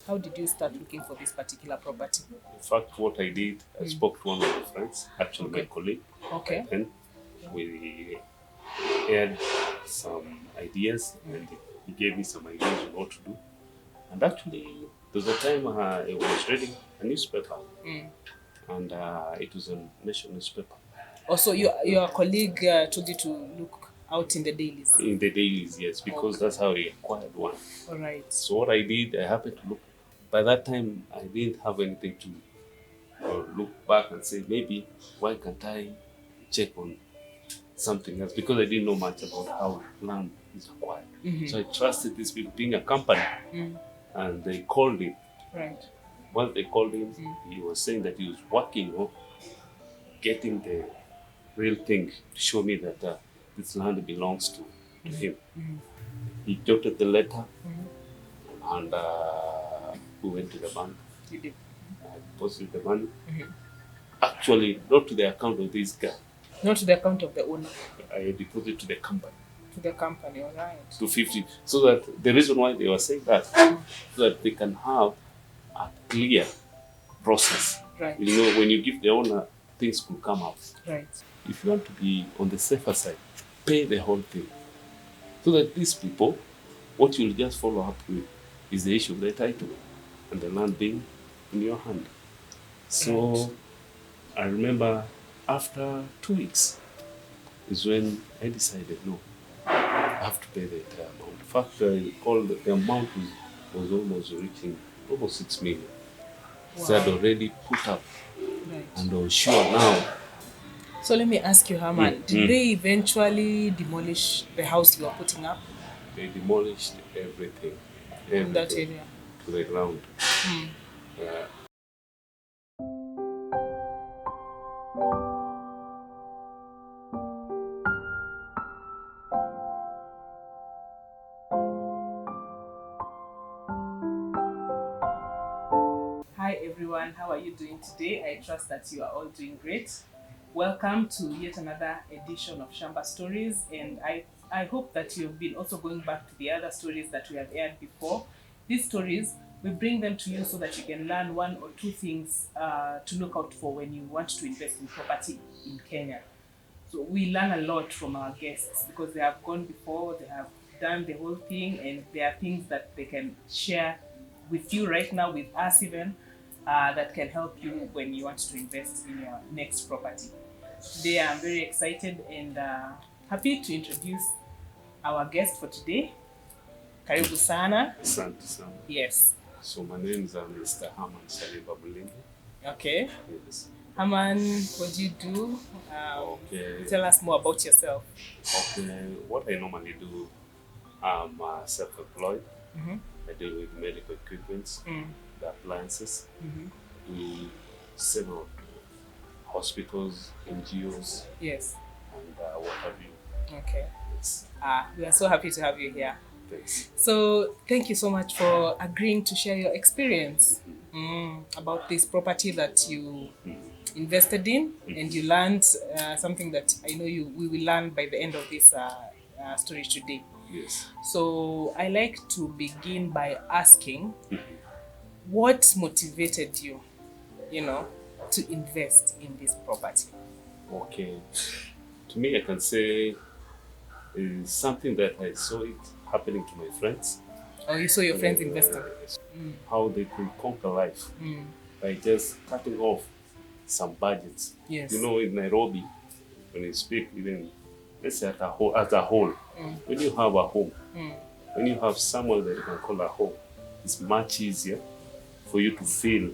How did you start looking for this particular property? In fact, what I did, I spoke to one of my friends, actually my Okay. colleague. Okay. And we had some ideas, and he gave me some ideas on what to do. And actually, there was a time I was reading a newspaper, and it was a national newspaper. Also, your colleague told you to look out in the dailies. In the dailies, yes, because that's how I acquired one. All right. So what I did, I happened to look. By that time, I didn't have anything to look back and say, maybe why can't I check on something else? Because I didn't know much about how land is acquired. So I trusted these people, being a company, and they called him. Right. Once they called him, he was saying that he was working on getting the real thing to show me that this land belongs to him. He jotted the letter, and we went to the bank. You did. I deposited the money. Actually, not to the account of this guy. Not to the account of the owner. I deposited to the company. To the company, all right. 250. So that the reason why they were saying that, so that they can have a clear process. Right. You know, when you give the owner, things could come out. Right. If you want to be on the safer side, pay the whole thing. So that these people, what you'll just follow up with is the issue of the title and the land being in your hand. So Right. I remember after 2 weeks is when I decided, no, I have to pay the entire amount. In fact, I called the amount was almost reaching almost 6 million. So I'd already put up, Right. and I was sure now. So let me ask you, Herman, did they eventually demolish the house you were putting up They demolished everything, in that area? to the ground. Hi everyone, how are you doing today? I trust that you are all doing great. Welcome to yet another edition of Shamba Stories, and I hope that you've been also going back to the other stories that we have aired before. These stories, we bring them to you so that you can learn one or two things to look out for when you want to invest in property in Kenya. So we learn a lot from our guests because they have gone before, they have done the whole thing, and there are things that they can share with you right now, with us even, that can help you when you want to invest in your next property. Today I'm very excited and happy to introduce our guest for today. Karibu sana. Asante sana. Yes. So my name is Mr. Herman Saliba Bulingi. Okay. Yes. Haman, what do you do? Okay. Tell us more about yourself. Okay. What I normally do, I'm self-employed. I deal with medical equipment, the appliances, do several hospitals, NGOs, Yes. and what have you. Okay. Yes. We are so happy to have you here. Thanks. So thank you so much for agreeing to share your experience about this property that you invested in, and you learned something that I know we will learn by the end of this story today. Yes. So I like to begin by asking, what motivated you, to invest in this property? Okay. To me, I can say is something that I saw it happening to my friends. Oh, you saw your friends investing? How they could conquer life by just cutting off some budgets. Yes. You know, in Nairobi, when you speak, even let's say as a whole, when you have a home, when you have somewhere that you can call a home, it's much easier for you to feel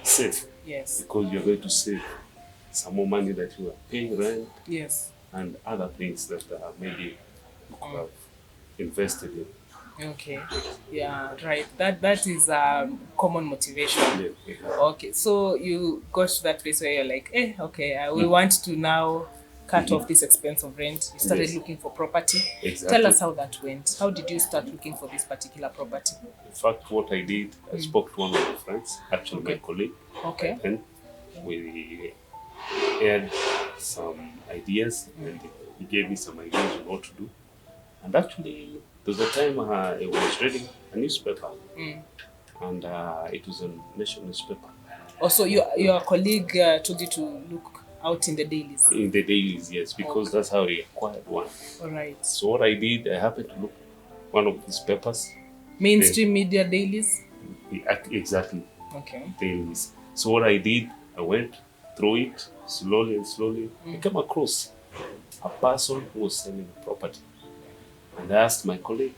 safe. Yes. Because you're going to save some more money that you are paying rent. Yes. And other things that maybe you could have invested in. Okay. Yeah, right. That is common motivation. Yeah. Okay, so you got to that place where you're like, okay, we want to now cut off this expense of rent. You started looking for property. Exactly. Tell us how that went. How did you start looking for this particular property? In fact, what I did, I spoke to one of my friends, actually my colleague. Okay. And we had some ideas, and he gave me some ideas on what to do. And actually, there was a time I was reading a newspaper, and it was a national newspaper. Also, your colleague told you to look out in the dailies. In the dailies, yes, because Okay. that's how I acquired one. All right. So what I did, I happened to look one of these papers. Mainstream media dailies. Exactly, Okay. dailies. So what I did, I went through it slowly and slowly. I came across a person who was selling a property. And I asked my colleague,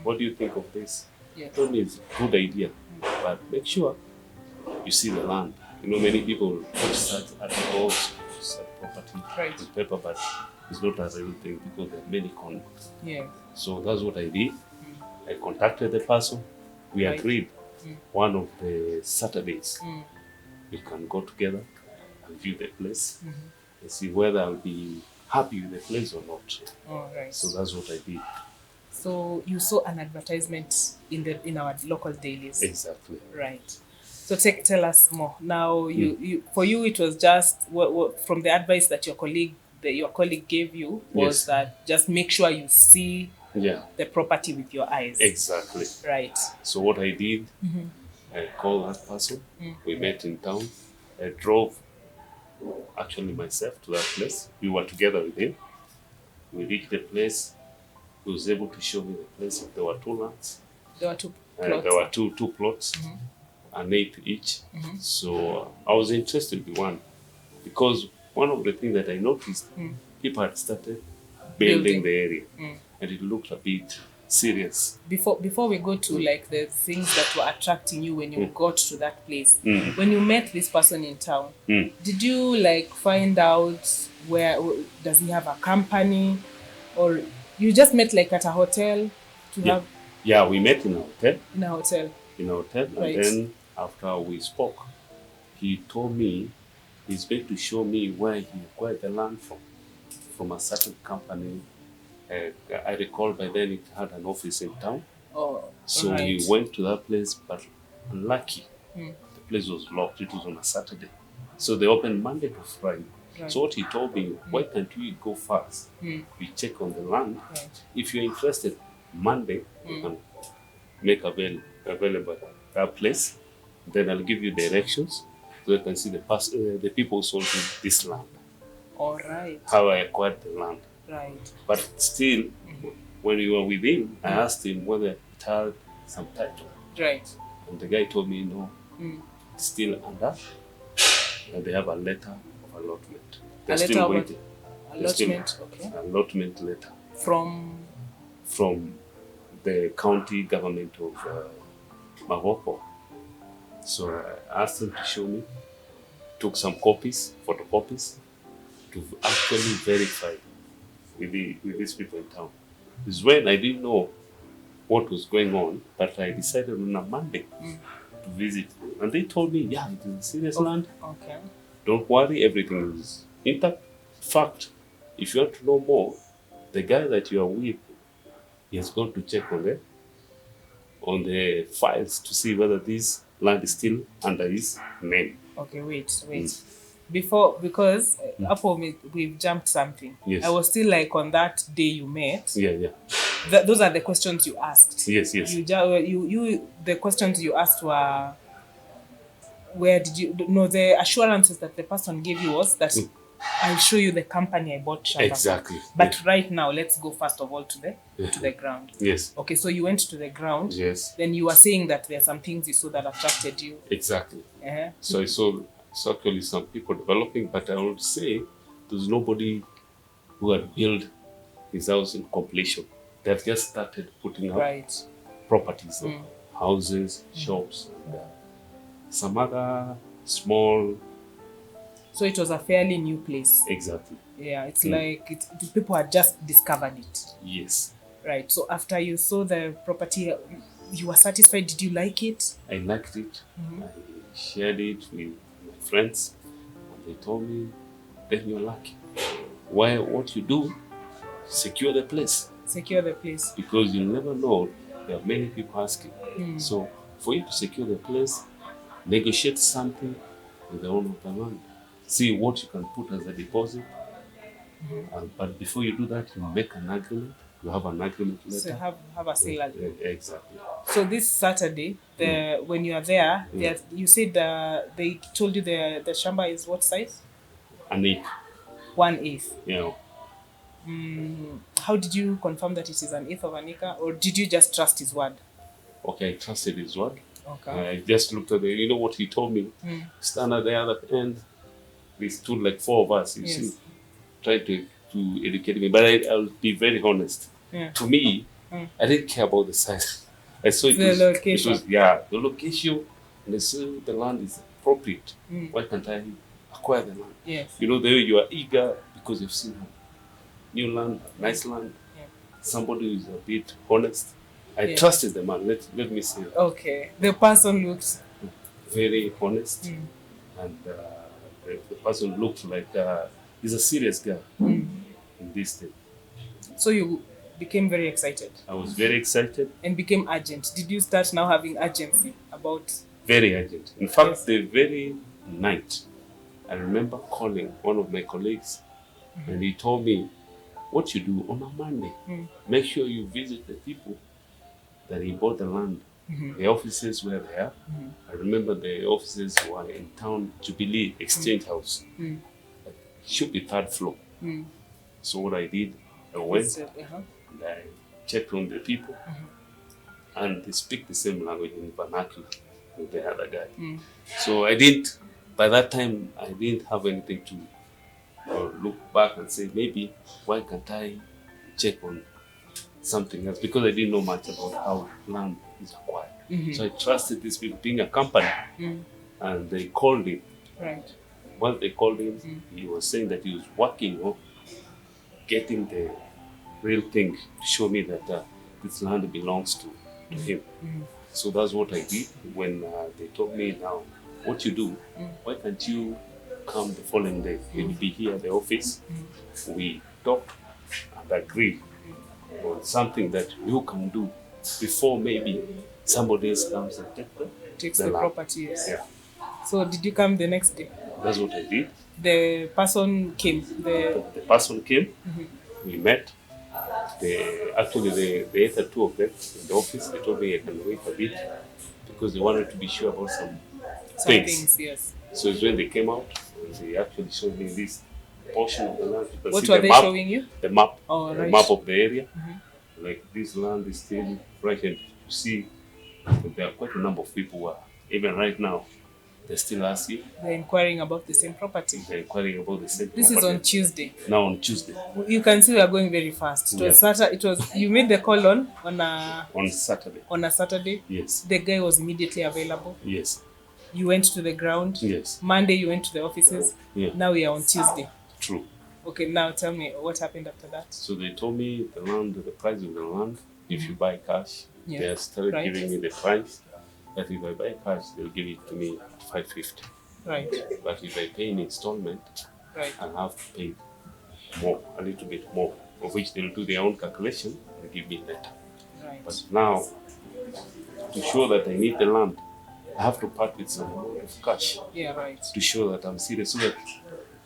what do you think of this? Yes. He told me it's a good idea, but make sure you see the land. You know, many people put such articles, such property Right. in paper, but it's not a real thing because there are many cons. Yeah. So that's what I did. I contacted the person. We Right. agreed one of the Saturdays we can go together and view the place and see whether I'll be happy with the place or not. All right. So that's what I did. So you saw an advertisement in our local dailies. Exactly. Right. So tell us more. Now, you for you it was just what from the advice that your colleague gave you was Yes. that just make sure you see Yeah, the property with your eyes. exactly. Right. So what I did, I called that person. We met in town. I drove actually myself to that place. We were together with him. We reached the place. He was able to show me the place. There were two lands. There were two plots. There were two plots, an eighth each. So I was interested in one because one of the things that I noticed, people had started building the area, and it looked a bit serious. Before we go to like the things that were attracting you when you got to that place, when you met this person in town, did you like find out where does he have a company, or you just met like at a hotel to Yeah, have yeah. We met in a hotel. in a hotel? Right. And then after we spoke, he told me he's going to show me where he acquired the land from a certain company. I recall by then it had an office in town. Oh, So right. we went to that place, but unlucky, the place was locked. It was on a Saturday. So they opened Monday to Friday. Right. So what he told me, why can't we go first? We check on the land. Right. If you're interested, Monday, you can make available that place. Then I'll give you directions so you can see the people who sold me this land, All right. how I acquired the land. Right. But still, when we were with him, I asked him whether it had some title. Right. And the guy told me, no, it's still under, and they have a letter of allotment. They're A letter still of waiting. They're still- allotment. Okay. Allotment letter From the county government of Mavoko. So I asked him to show me, took some copies, photocopies, to actually verify with these people in town. This is when I didn't know what was going on, but I decided on a Monday to visit. And they told me, yeah, it is a serious land. okay. Don't worry, everything is intact. Fact, if you want to know more, the guy that you are with, he has gone to check on the files to see whether this land is still under his name. Okay, wait. Before, because we've jumped something. Yes. I was still like on that day you met. Yeah. Those are the questions you asked. Yes. The questions you asked were, where did you no the assurances that the person gave you was that I'll show you the company I bought Shamba. Exactly. But right now, let's go first of all to the ground. Yes. Okay, so you went to the ground. Yes. Then you were saying that there are some things you saw that attracted you. Exactly. Uh-huh. So I saw actually some people developing, but I would say there's nobody who had built his house in completion. They had just started putting up Right. properties, houses, shops, and some other small. So it was a fairly new place. Exactly. Yeah, it's like people had just discovered it. Yes. Right. So after you saw the property, you were satisfied. Did you like it? I liked it. I shared it with my friends, and they told me, then you're lucky. What you do, secure the place, Secure the place. because you'll never know. There are many people asking. So for you to secure the place, negotiate something with the owner of the land. See what you can put as a deposit. But before you do that, you make an agreement You have an agreement So letter. have a sale agreement. Exactly. So this Saturday, when you are there, you said they told you the shamba is what size? And if, 1/8. you know, How did you confirm that it is an eighth of an acre, or did you just trust his word? okay, I trusted his word. Okay. I just looked at you know what he told me? Stand at the other end. We stood like four of us, you see, Yes. trying to educate me. But I'll be very honest. Yeah. To me, I didn't care about the size. I saw The location. the location, and I saw the land is appropriate. Why can't I acquire the land? Yes. You know, there you are eager because you've seen new land, nice land, Yeah. somebody who is a bit honest. I Yeah. trusted the man. Let me say that. Okay. The person looked. Very honest, and the person looked like he's a serious guy in this thing. So you became very excited I was very excited, and became urgent. Did you start now having urgency about? very urgent. In fact, Yes. the very night, I remember calling one of my colleagues, and he told me, "What you do on a Monday, make sure you visit the people that he bought the land. The offices were there. I remember the offices were in town, Jubilee Exchange House. It should be third floor. So what I did, I went and I checked on the people, and they speak the same language in vernacular with the other guy. So I didn't. By that time, I didn't have anything to look back and say maybe why can't I check on something else, because I didn't know much about how land is acquired. So I trusted these people being a company, and they called him. Right. Once they called him, he was saying that he was working on getting the real thing to show me that this land belongs to him. So that's what I did when they told me, now, what you do, why can't you come the following day? You'll be here at the office. We talk and agree on something that you can do before maybe somebody else comes and Takes the the land. property. Yes. Yeah, So did you come the next day? that's what I did. The person came. The person came, we met. They ate the two of them in the office. They told me I can wait a bit because they wanted to be sure about some Some things. things. Yes. So it's when they came out, they actually showed me this portion of the land. You can What see were the they map, showing you? the map, Oh, the right. map of the area. Like this land is still fresh, and you see that there are quite a number of people who are, even right now, they're still asking, They're inquiring about the same property. they're inquiring about the same This is property. on Tuesday. Now on Tuesday, You can see we are going very fast. It was Saturday. It was you made the call on on Saturday. a Saturday. Yes, The guy was immediately available. yes, You went to the ground. yes. Monday you went to the offices. Yeah. Now we are on Tuesday. True. Okay, now tell me what happened after that. So they told me the price of the land, if you buy cash, Yeah. they started Right. giving me the price. That if I buy cash, they'll give it to me at 550. Right. But if I pay in installment, Right. I'll have to pay more, a little bit more, of which they'll do their own calculation and give me later. Right. But now, to show that I need the land, I have to part with some amount of cash Yeah, right. to show that I'm serious, so that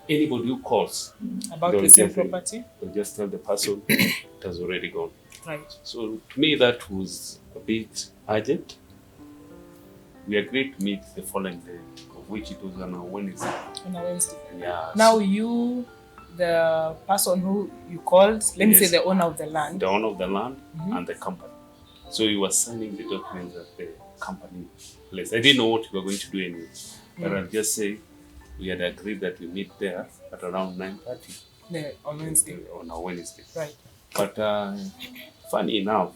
anybody who calls, About they'll the same just- property. they'll just tell the person it has already gone. Right. So to me, that was a bit urgent. We agreed to meet the following day, of which it was on a Wednesday. On a Wednesday. Yeah. Now you, the person who you called, let me say Yes. the owner of the land. The owner of the land and the company. So he was signing the documents at the company place. I didn't know what we were going to do anyway. But I'll just say we had agreed that we meet there at around 9:30 On Wednesday. on a Wednesday. Right. But funny enough,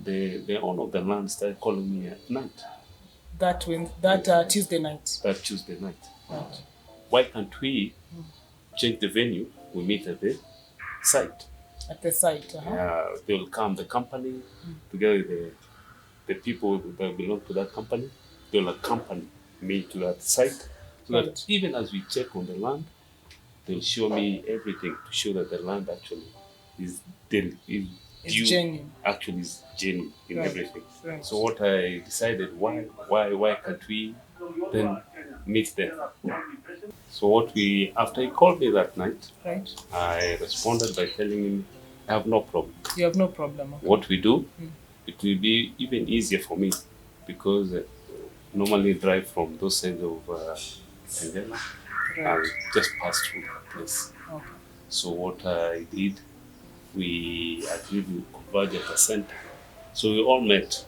the owner of the land started calling me at night, That Tuesday night. that Tuesday night. Right. Why can't we change the venue? We meet at the site. At the site. They will come, the company, together with the people that belong to that company, they will accompany me to that site. So Right. that even as we check on the land, they'll show me everything to show that the land actually is It's due, genuine. actually is genuine in Right. everything. Right. So what I decided, why can't we then meet there? So after he called me that night, Right. I responded by telling him I have no problem. You have no problem. Okay. What we do, it will be even easier for me because normally drive from those sides of Tengela and Right. just pass through that place. Okay. So what I did, we agreed to converge at a center. So we all met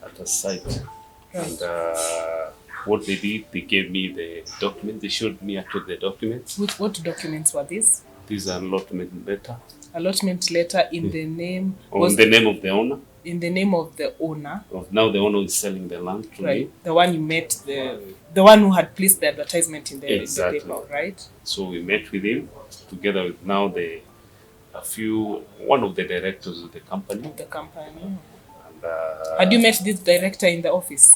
at a site. Right. And what they did, they gave me the document. They showed me actually the documents. What documents were these? These are allotment letter. Allotment letter in the name On the name of the owner. in the name of the owner. Of now the owner is selling the land to Right. me. The one you met, the one who had placed the advertisement in the Exactly. paper, right? So we met with him together with now one of the directors of the company. Of the company. And Had you met this director in the office?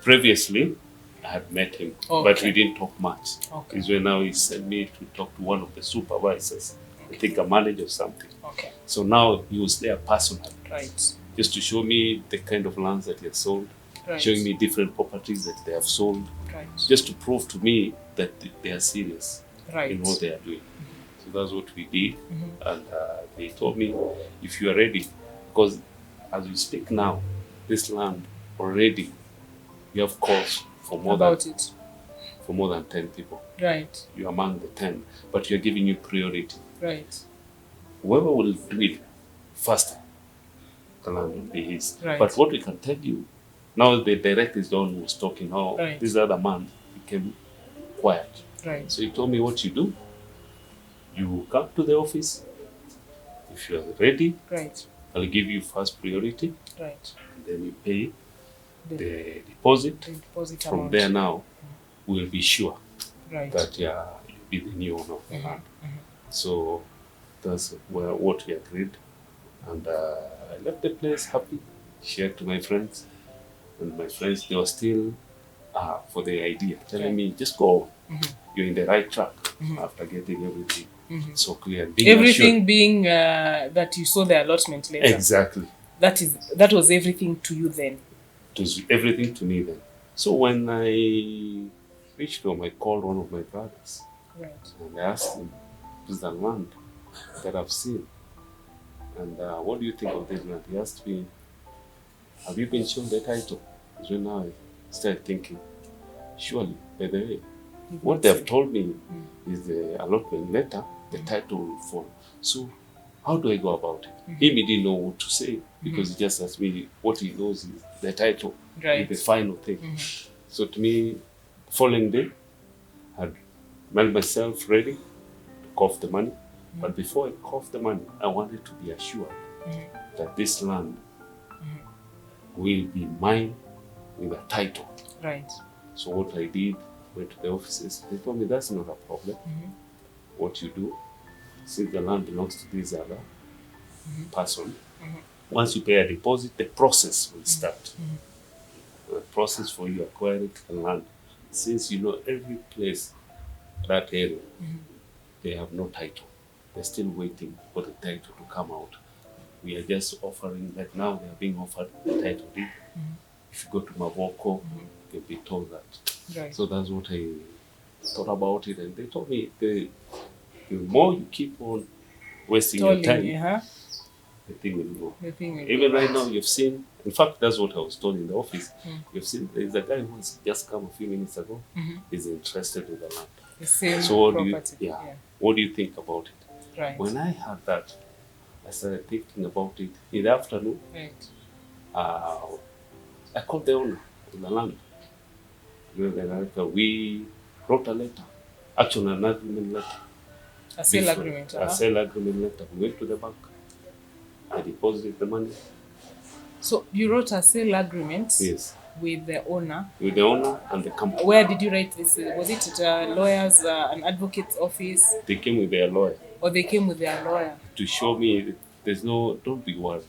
previously, I had met him, but we didn't talk much. Okay. Is when now he sent me to talk to one of the supervisors, I think a manager or something. Okay. So now he was there personally, Right. just to show me the kind of lands that he has sold, Right. showing me different properties that they have sold, Right. just to prove to me that they are serious Right. in what they are doing. So that's what we did, and they told me, if you are ready, because as we speak now, this land already, you have calls for more than 10 people. Right. You're among the 10, but you're giving you priority. Right. Whoever will do it faster, the land will be his. Right. But what we can tell you, now the director is the one who was talking. Now Right. this other man became quiet. Right. So he told me what you do. You come to the office. If you are ready, Right. I'll give you first priority. Right. And then you pay The the deposit. the deposit From amount. there now, we'll be sure Right. that you'll be the new owner of the land. So that's what we agreed. And I left the place happy, shared to my friends. And my friends, they were still for the idea, telling me, just go on. You're in the right track after getting everything so clear. Being Everything assured. being that you saw the allotment later. Exactly. That was everything to you then. It was everything to me then. So when I reached home, I called one of my brothers Right. and I asked him, this is the land that I've seen. And what do you think of this land? He asked me, have you been shown the title? So now I started thinking, surely, by the way, what they have told me is the allotment letter, the title will fall. So how do I go about it? He didn't know what to say because he just asked me what he knows is the title, Right. the final thing. So to me, following day, I had made myself ready to cough the money. But before I coughed the money, I wanted to be assured that this land will be mine with a title. Right. So what I did, went to the offices. They told me that's not a problem. What you do, since the land belongs to this other person, once you pay a deposit, the process will start. The process for you acquiring the land. Since you know every place, that area, they have no title. They're still waiting for the title to come out. We are just offering, like now they are being offered the title deed. If you go to Mavoko, you'll be told that. Right. So that's what I thought about it, and they told me the more you keep on wasting your time, the thing will go. The thing will Even go. right now, you've seen. In fact, that's what I was told in the office. You've seen there's a guy who has just come a few minutes ago. He's interested in the land. The same So what property. do you? What do you think about it? Right. When I heard that, I started thinking about it. In the afternoon, Right. I called the owner of the land. We wrote a letter, actually an agreement letter. A sale Before- agreement. A sale agreement letter. We went to the bank. I deposited the money. So you wrote a sale agreement Yes. with the owner. With the owner and the company. Where did you write this? Was it at a lawyer's, an advocate's office, They came with their lawyer or they came with their lawyer? to show me that there's no, don't be worried.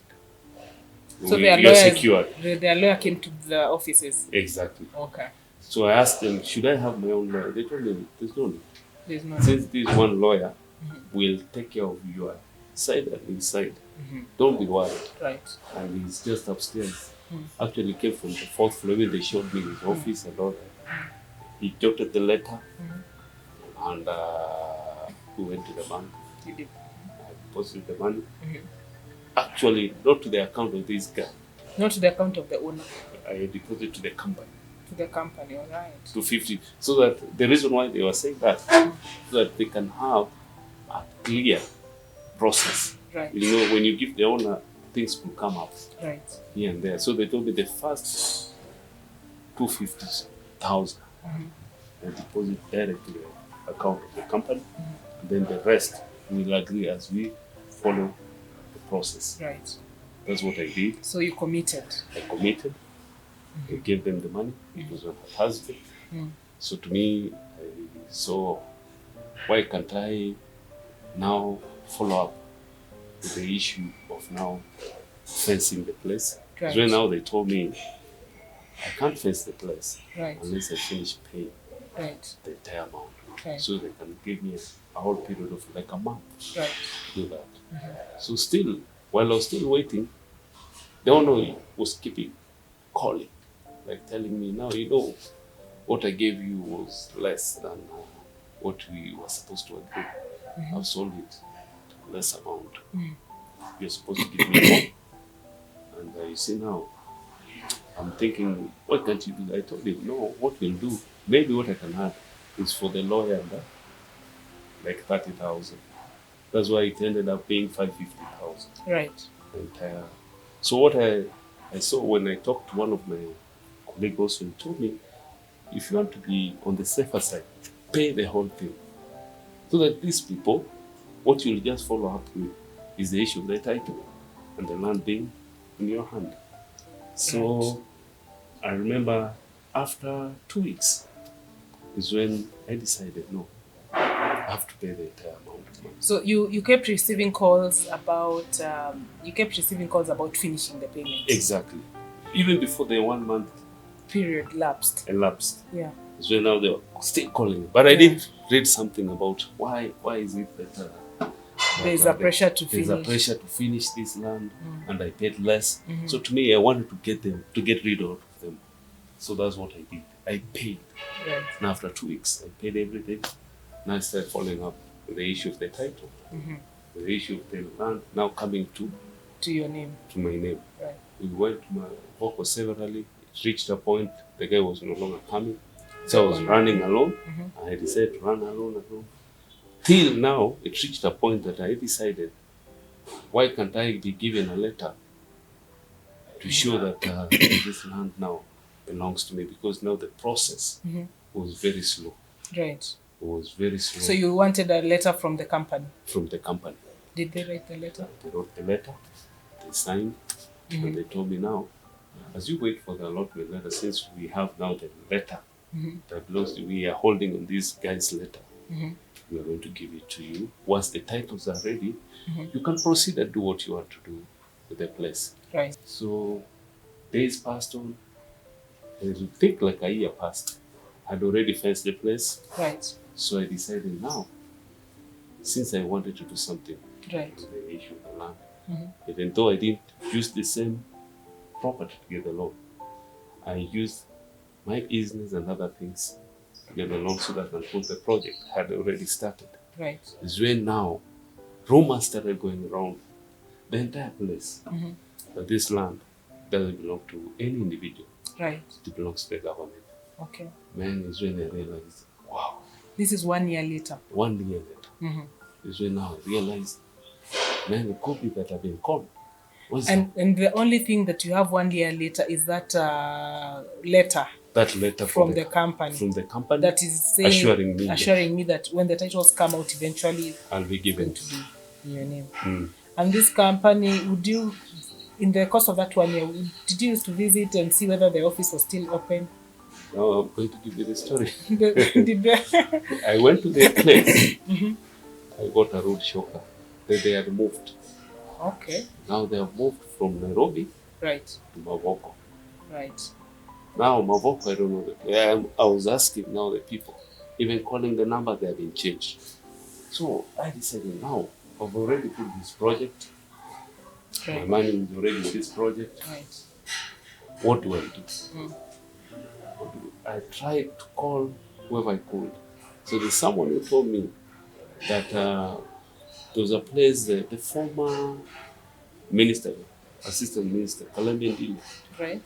So their You're lawyer, secured. their lawyer came to the offices. Exactly. Okay. So I asked them, should I have my own lawyer? They told me, there's no need. There's no. Since this one lawyer will take care of your side and inside, don't be worried. Right. And he's just upstairs. Actually came from the fourth floor. When they showed me his office and all that. He jotted the letter and we went to the bank. You did. deposited the money. Mhm. Actually, not to the account of this guy. Not to the account of the owner, I deposited to the company. to the company, all right. 250. So that the reason why they were saying that, so that they can have a clear process. Right. You know, when you give the owner, things will come up Right. here and there. So they told me the first 250,000 I deposit directly to the account of the company, and then the rest we'll agree as we follow the process. Right. That's what I did. So you committed. I committed. I gave them the money. It was on a Thursday. So to me, I saw, why can't I now follow up with the issue of now fencing the place? Right. So now they told me I can't fence the place Right. unless I finish paying Right. the entire amount. Right. So they can give me a whole period of like a month Right. to do that. So still, while I was still waiting, the owner was keeping calling, like telling me, now you know what I gave you was less than what we were supposed to agree. I've sold it less amount. You're supposed to give me more. And you see now, I'm thinking, what can't you do? I told him, no, what we'll do, maybe what I can add is for the lawyer and that, like 30,000. That's why it ended up being 550,000. Right. The entire. So what I saw when I talked to one of my colleagues also, he told me, if you want to be on the safer side, pay the whole thing. So that these people, what you'll just follow up with is the issue of the title and the land being in your hand. So I remember after 2 weeks is when I decided, no, I have to pay the entire amount of money. So you kept receiving calls about finishing the payment. Exactly. Even before the 1 month Period lapsed. elapsed. Yeah. So now they were still calling. But I did read something about why is it that There's a pressure to there's a finish. pressure to finish this land, and I paid less. So to me, I wanted to get rid of them. So that's what I did. I paid. Right. And after 2 weeks, I paid everything. Now I started following up with the issue of the title, with the issue of the land now coming To your name. to my name. Right. We went to my vocal severally. It reached a point the guy was no longer coming. So I was running alone. I decided to run alone. Till now, it reached a point that I decided, why can't I be given a letter to show that this land now belongs to me? Because now the process was very slow. Right. It was very slow. So you wanted a letter from the company. From the company. Did they write the letter? They wrote the letter, they signed, and they told me now, as you wait for the allotment letter, since we have now the letter that belongs to, we are holding on this guy's letter. We are going to give it to you. Once the titles are ready, you can proceed and do what you want to do with the place. Right. So days passed on. I would think like a year passed. I'd already fenced the place. Right. So I decided now, since I wanted to do something Right. with the issue of the land, even though I didn't use the same property to get the loan, I used my business and other things to get the loan so that I can put the project had already started. Right. It's when now rumors started going around the entire place that this land doesn't belong to any individual. Right. It belongs to the government. Okay. Man, it's when I realized, wow, This is 1 year later. 1 year later. It's when now I realized, man, it could be that I've been conned. And the only thing that you have 1 year later is that letter That letter from the company. From the company That is saying, assuring me that when the titles come out eventually, I'll be it's given. going to be in your name. And this company, would you, in the course of that 1 year, did you used to visit and see whether the office was still open? Now I'm going to give you the story. Did they? I went to their place. I got a road shocker. They had moved. Okay. Now they have moved from Nairobi Right. to Mavoko. Right. Now Mavoko, I don't know the place. I was asking now the people, even calling the number, they have been changed. So I decided now, I've already put this project. My Right. money is already in this project. Right. What do I do? I tried to call whoever I could. So there's someone who told me that There was a place, the former minister, assistant minister, Colombian Dili, Right.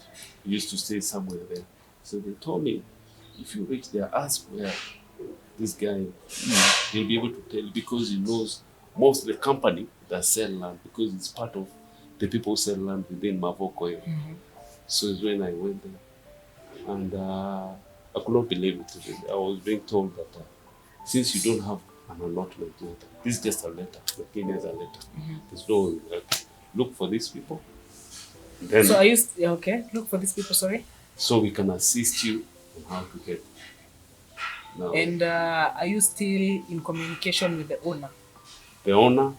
used to stay somewhere there. So they told me, if you reach there, ask where this guy, he'll be able to tell you because he knows most of the company that sell land because it's part of the people who sell land within Mavoko area. So it's when I went there and I could not believe it. I was being told that since you don't have an allotment letter, this is just a letter, the king has a letter. There's no look for these people. Then, So are you okay? Look for these people. Sorry. so we can assist you on how to get now. And are you still in communication with the owner? The owner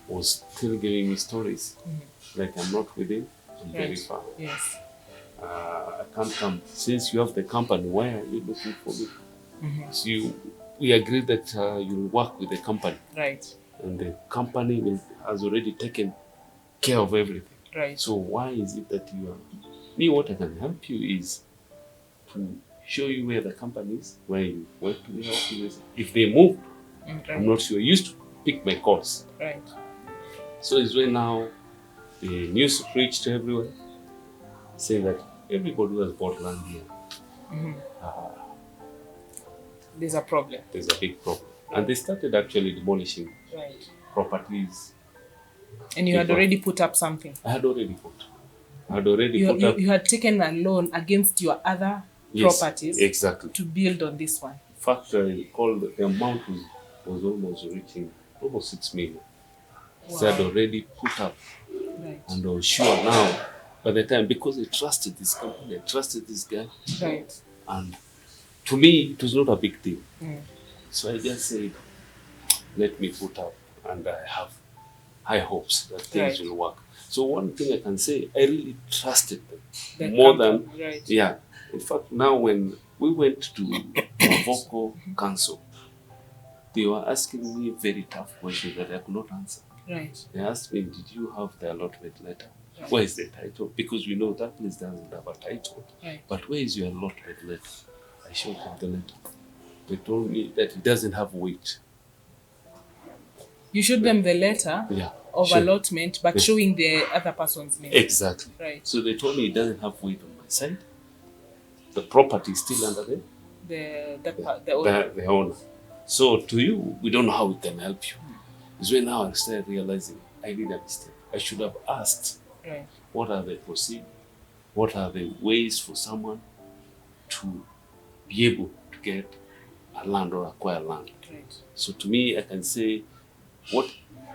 was still giving me stories. Like I'm not with him, I'm very far. Yes. I can't come. Since you have the company, why are you looking for me? So we agreed that you'll work with the company. Right. And the company has already taken care of everything. Right. So why is it that you are... Me, what I can help you is to show you where the company is, where you work to the office. If they moved, Right. I'm not sure. I used to pick my calls. Right. So it's when now the news reached everywhere, saying that everybody who has bought land here, There's a problem. there's a big problem. And they started actually demolishing Right. properties. And you had already put up something. I had already put up. You had taken a loan against your other Yes, properties exactly. to build on this one. In fact, I recall the amount was almost reaching almost 6 million. So I had already put up, Right. and I was sure now, by the time, because I trusted this company, I trusted this guy, Right. and to me, it was not a big deal. So I just said, let me put up, and I have high hopes that things will work. So one thing I can say, I really trusted them The more company, than, right. yeah. In fact, now when we went to Mavoko Council, they were asking me very tough questions that I could not answer. Right. They asked me, did you have the allotment letter? Where is the title? Because we know that place doesn't have a title. Right. But where is your allotment letter? I showed them the letter. They told me that it doesn't have weight. You showed them the letter of allotment, but showing the other person's name. Exactly. Right. So they told me it doesn't have weight on my side. The property is still under them. The owner. The owner. So to you, we don't know how we can help you. It's when now I started realizing I did a mistake. I should have asked, Right. what are the procedures? What are the ways for someone to be able to get a land or acquire land? Right. So to me, I can say what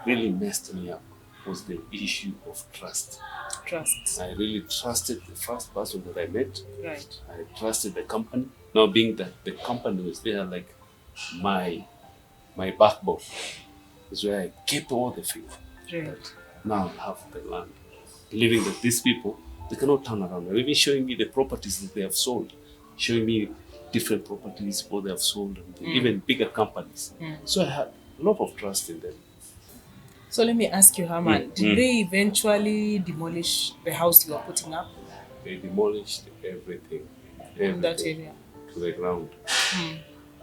really messed me up was the issue of trust. Trust. I really trusted the first person that I met. Right. I trusted the company. Now being that the company was there like my backbone is where I kept all the faith. Right. Now I have the land. Believing that these people, they cannot turn around. They're even showing me the properties that they have sold. Showing me different properties what they have sold and even bigger companies. So I had a lot of trust in them. So let me ask you, Herman, did they eventually demolish the house you were putting up They demolished everything in that area? to the ground.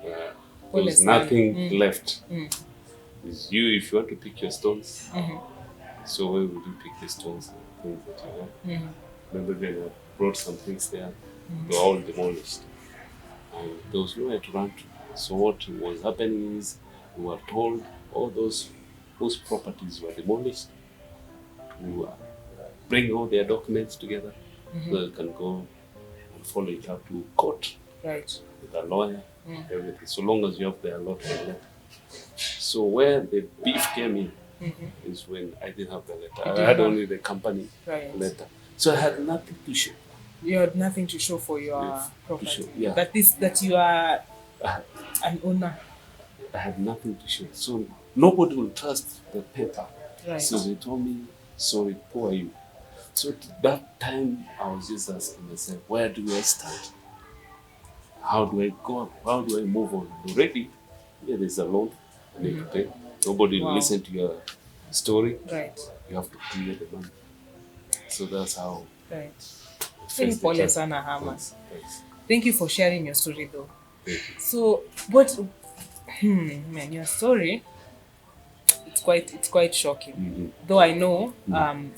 There was Honestly. nothing left. It's you, if you want to pick your stones. So where would you pick the stones and things that you have? Remember when I brought some things there, they were all demolished. And there was nowhere to run to. So what was happening is we were told all those properties were demolished to bring all their documents together so they can go and follow it up to court Right. with a lawyer, everything, so long as you have the allotment letter. So where the beef came in is when I didn't have the letter. I had only the company letter. So I had nothing to show. You had nothing to show for your property. show, yeah. That you are an owner. I had nothing to show. So nobody will trust the paper. Right. So they told me, sorry, poor you. So at that time, I was just asking myself, where do I start? How do I go up? How do I move on? Already, there's a loan I need to pay. Nobody will listen to your story. Right. You have to clear the money. So that's how. Right. Thanks. Pole sana, Herman. Thanks. Thank you for sharing your story, though. Thank you. So, what, man, your story, it's quite shocking. Though I know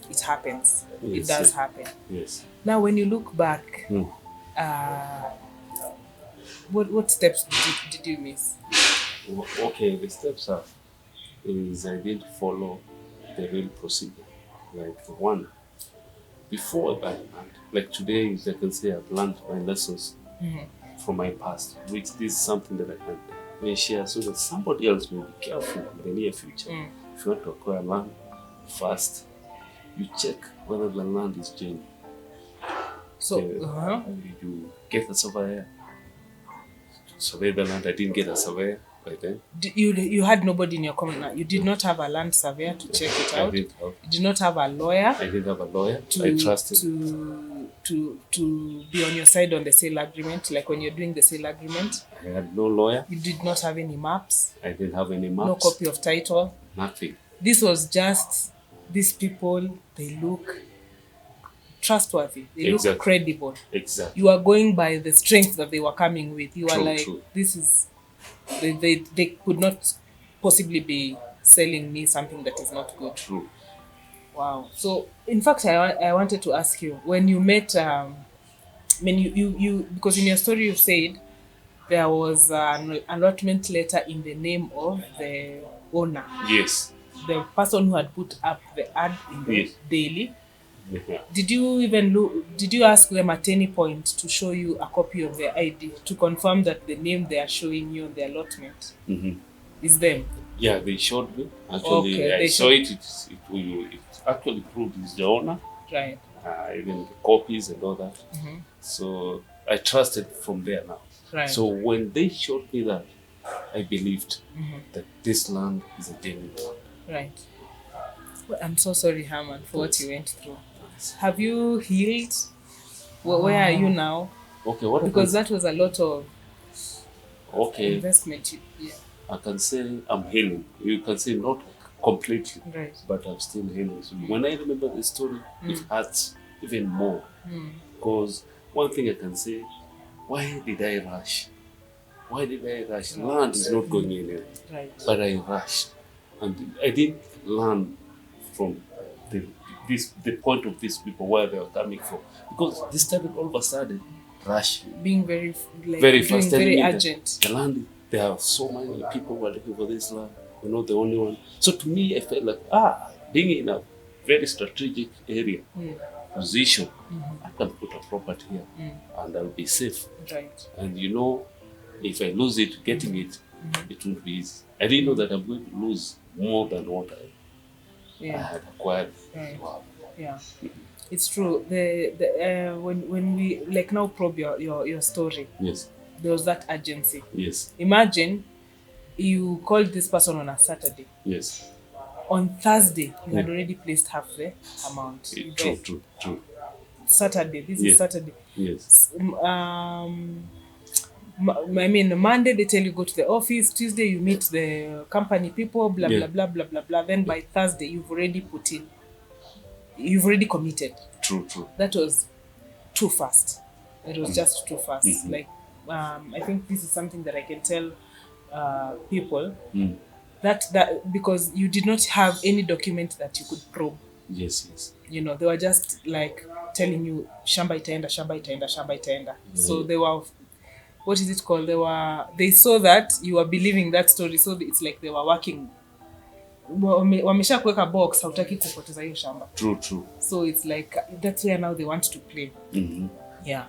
it happens. It Yes. does happen. Yes. Now, when you look back, Mm. what steps did you miss? Okay, the steps are is I did follow the real procedure. Like one, before I learned, like today, is I can say I've learned my lessons from my past, which is something that I can share so that somebody else will be careful in the near future. If you want to acquire land first, you check whether the land is genuine. So, You get a surveyor, survey the land. I didn't get a surveyor by then. you had nobody in your community. You did not have a land surveyor to check it out. You did not have a lawyer. I didn't have a lawyer. To, I trusted. To be on your side on the sale agreement, like when you're doing the sale agreement. I had no lawyer. You did not have any maps. I didn't have any maps. No copy of title. Nothing. This was just these people. They look trustworthy. They look credible. Exactly. You are going by the strength that they were coming with. You are like, true. This is. They could not possibly be selling me something that is not good. True. Wow. So, in fact, I wanted to ask you, when you met, when you because in your story you said there was an allotment letter in the name of the owner. Yes. The person who had put up the ad in the daily. Yeah. Did you ask them at any point to show you a copy of their ID to confirm that the name they are showing you on the allotment is them? Yeah, they showed me. Actually, I saw it. It actually proved he's the owner. Right. Even the copies and all that. So I trusted from there now. Right. So when they showed me that, I believed that this land is a genuine land. Right. Well, I'm so sorry, Herman, for what you went through. Have you healed? Where are you now? Okay, what because that was a lot of investment. Yeah. I can say I'm healing. You can say not completely, right, but I'm still healing. So when I remember the story, it hurts even more. Because one thing I can say, why did I rush? Why did I rush? Land is not going anywhere. Right. But I rushed. And I didn't learn from the point of these people, where they were coming from. Because they started all of a sudden rushing. Being very fast, very urgent. The land, there are so many people who are looking for this land. We're not the only one. So to me, I felt like, being in a very strategic area, position, I can put a property here and I'll be safe. Right. And if I lose it, getting it, it won't be easy. I didn't know that I'm going to lose more than what I had acquired. Right. Wow. Yeah. It's true. When we now probe your story, yes, there was that urgency. Yes. Imagine you called this person on a Saturday. Yes. On Thursday, you had already placed half the amount. True. Saturday. This is Saturday. Yes. I mean, Monday they tell you go to the office. Tuesday you meet the company people. Blah blah blah blah blah blah. Then by Thursday you've already put in. You've already committed. True. That was too fast. It was just too fast. Like, I think this is something that I can tell people that because you did not have any document that you could probe. Yes. They were just like telling you shamba itaenda. So they were, what is it called? They saw that you were believing that story, so it's like they were working. Wamesha kuweka box, hautaki kupoteza hiyo shamba. True. So it's like that's where now they want to play. Yeah.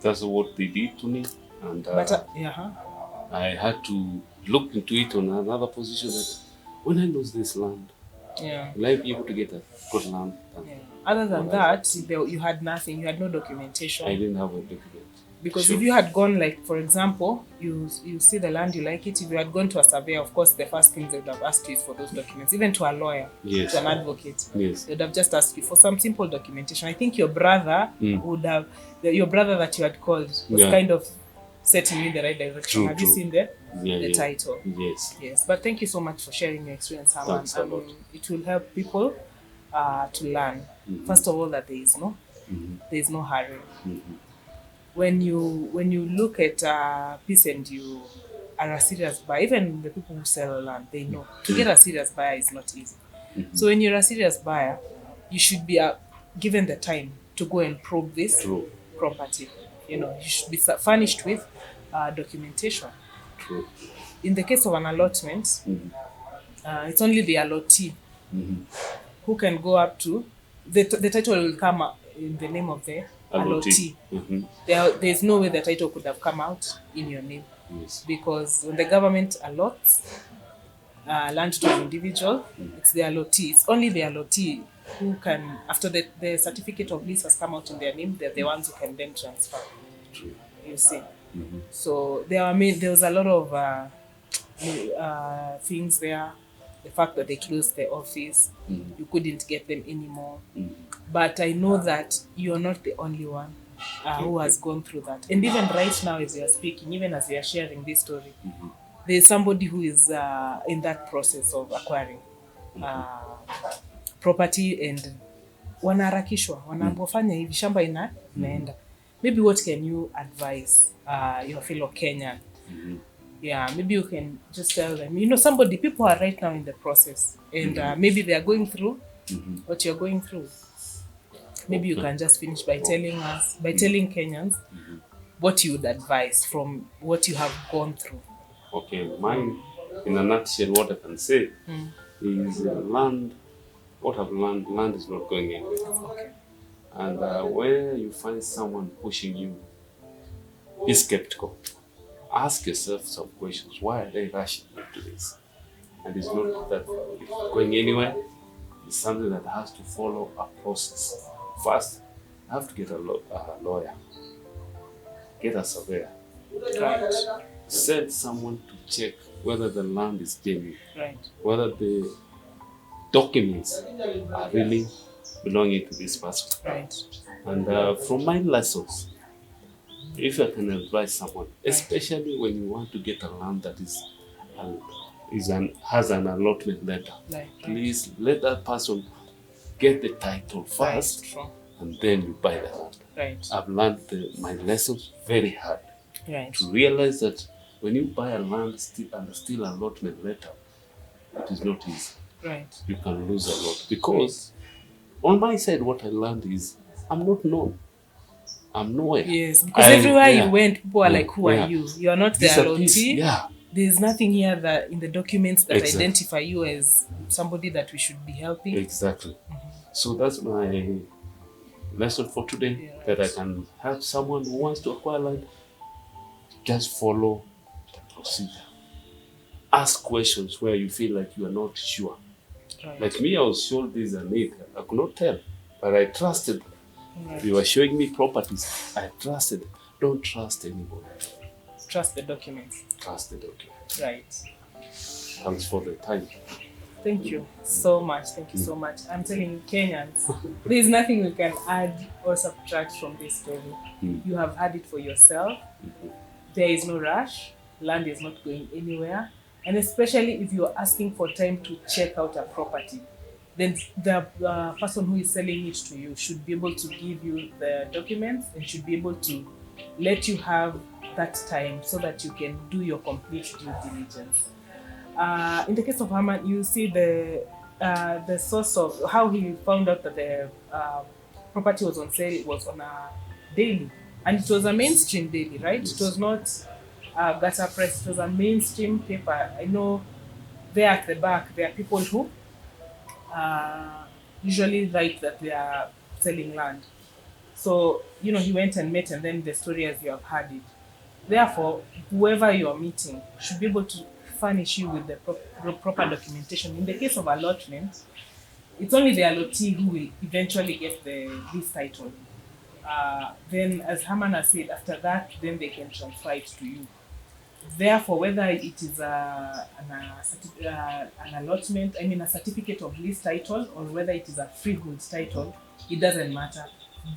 That's what they did to me, and but I had to look into it on another position that when I lose this land, will I be able to get a good land? Other than that, you had nothing. You had no documentation. I didn't have a document. Because if you had gone, like, for example, you see the land, you like it, if you had gone to a surveyor, of course, the first thing they would have asked you is for those documents. Even to a lawyer, to an advocate, they would have just asked you for some simple documentation. I think your brother would have, your brother that you had called was kind of setting you in the right direction. True. Have you seen the title? Yes. But thank you so much for sharing your experience, Herman. It will help people to learn. First of all, that there is no hurry. When you look at Peace and You are a serious buyer, even the people who sell land, they know to get a serious buyer is not easy. So when you're a serious buyer, you should be given the time to go and probe this True. property. You should be furnished with documentation. True. In the case of an allotment, it's only the allottee who can go up to the title will come up in the name of the allottee. There's no way the title could have come out in your name. Yes. Because when the government allots land to an individual, it's the allottee. It's only the allottee who can, after the certificate of lease has come out in their name, they're the ones who can then transfer. True. You see. So there was a lot of things there. The fact that they closed the office, you couldn't get them anymore. But I know that you're not the only one who has gone through that. And even right now, as we are speaking, even as we are sharing this story, there's somebody who is in that process of acquiring property, and wanaharakishwa, wanaambofanya hivi, shamba inaenda. Maybe what can you advise your fellow Kenyan? Yeah, maybe you can just tell them, people are right now in the process, and maybe they are going through what you're going through. Maybe you can just finish by telling Kenyans what you would advise from what you have gone through. Okay, mine, in a nutshell, what I can say is land. What I've learned, land is not going anywhere. Okay. And where you find someone pushing you, be skeptical. Ask yourself some questions. Why are they rushing into this? And it's not that it's going anywhere. It's something that has to follow a process. First, you have to get a lawyer, get a surveyor, Right. send someone to check whether the land is genuine, Right. whether the documents are really belonging to this person. Right. And from my lessons, if I can advise someone, especially when you want to get a land that has an allotment letter, Right. please let that person get the title first, Right. and then you buy the land. Right. I've learned my lessons very hard Right. to realize that when you buy a land still allotment letter, it is not easy. Right. You can lose a lot because on my side, what I learned is I'm not known. I'm nowhere. Yes, because everywhere yeah. you went, people are like, "Who Yeah. are you? You are not the This a allottee." piece, yeah. There's nothing here that in the documents that Exactly. identify you as somebody that we should be helping. Exactly. So that's my lesson for today, Yeah, right. that I can help someone who wants to acquire land. Just follow the procedure. Ask questions where you feel like you are not sure. Right. Like me, I was sure this is a need. I could not tell, but I trusted. Right. They were showing me properties. I trusted. Don't trust anybody. Trust the documents. Trust the document. Right. Thanks for the time. Thank you so much. Thank you so much. I'm telling you, Kenyans, there's nothing we can add or subtract from this story. You have had it for yourself. There is no rush. Land is not going anywhere. And especially if you're asking for time to check out a property, then the person who is selling it to you should be able to give you the documents and should be able to let you have that time so that you can do your complete due diligence. In the case of Herman, you see the source of how he found out that the property was on sale was on a daily, and it was a mainstream daily, right? It was not a gutter press, it was a mainstream paper. I know there at the back there are people who usually write that they are selling land. So, he went and met, and then the story as you have heard it. Therefore, whoever you are meeting should be able to furnish you with the proper documentation. In the case of allotment, it's only the allottee who will eventually get this title. Then, as Herman has said, after that, then they can transfer it to you. Therefore, whether it is an allotment, a certificate of lease title, or whether it is a freehold title, it doesn't matter.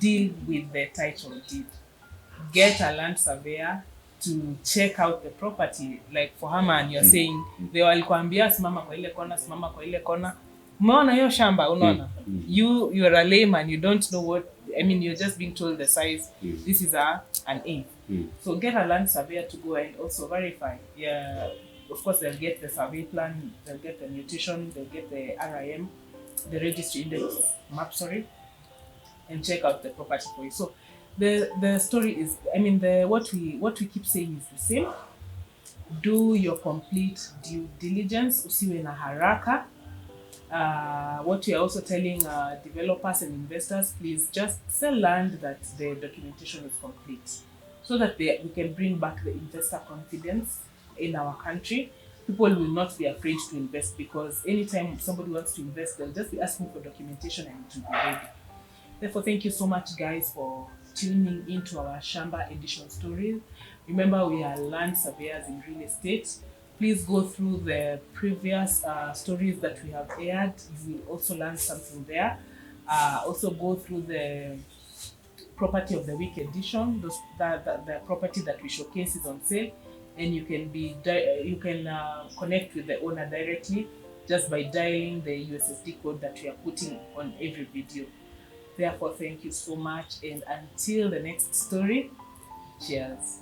Deal with the title deed. Get a land surveyor to check out the property. Like for Herman, you're saying, they walikuambia simama kwa ile kona. Umeona hiyo shamba, unaona? You are a layman, you don't know I mean, you're just being told the size. This is an eighth. So get a land surveyor to go and also verify. Yeah, of course they'll get the survey plan, they'll get the nutrition, they'll get the RIM, the registry index map, sorry, and check out the property for you. So the story is, I mean, the what we keep saying is the same. Do your complete due diligence, usiwe na haraka. What we are also telling developers and investors, please just sell land that the documentation is complete, so that we can bring back the investor confidence in our country. People will not be afraid to invest, because anytime somebody wants to invest, they'll just be asking for documentation and it will be ready. Therefore, thank you so much, guys, for tuning into our Shamba edition stories. Remember, we are land surveyors in real estate. Please go through the previous stories that we have aired. You will also learn something there. Also go through the property of the week edition. The property that we showcase is on sale, and you can connect with the owner directly just by dialing the USSD code that we are putting on every video. Therefore, thank you so much, and until the next story, cheers.